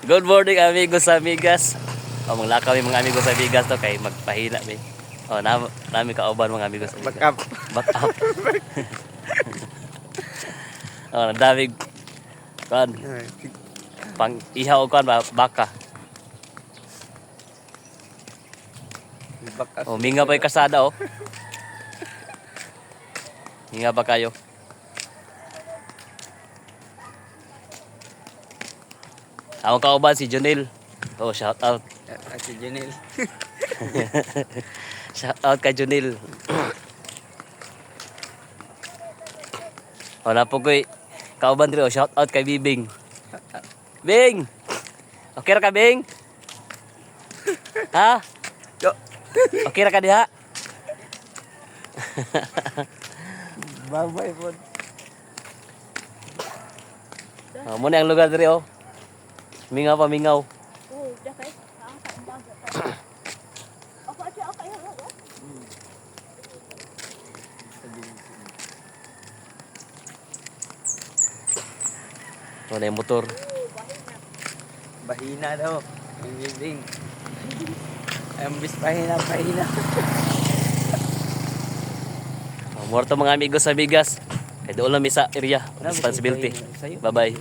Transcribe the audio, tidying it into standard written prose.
Good morning amigos sa amigas. Mga lakaw yung mga amigos sa amigas to kay magpahila mi. Nami kauban mga amigos. Back up. Back up. Nadamig kan pang ihaw kan baka. Back up. Minga pa yung kasada Minga ba kayo? Ako kauban si Junil. Shout out. Si Junil. Shout out kay Junil. Wala po ko'y kauban rin. Shout out kay Bibing. Bing! Okay ra ka, Bing? Ha? Okay ra ka diha? Babay po. Muna ang lugar diri Mingaw pa mingaw. Oh, dakay. Ang umaga. Ako aja ako ayo. Wala yung motor. Bahina daw. Ang bibing. Ambis pahina. Morto mga amigos sa bigas. Kaya doon lang sa area. Responsibility. Bye-bye.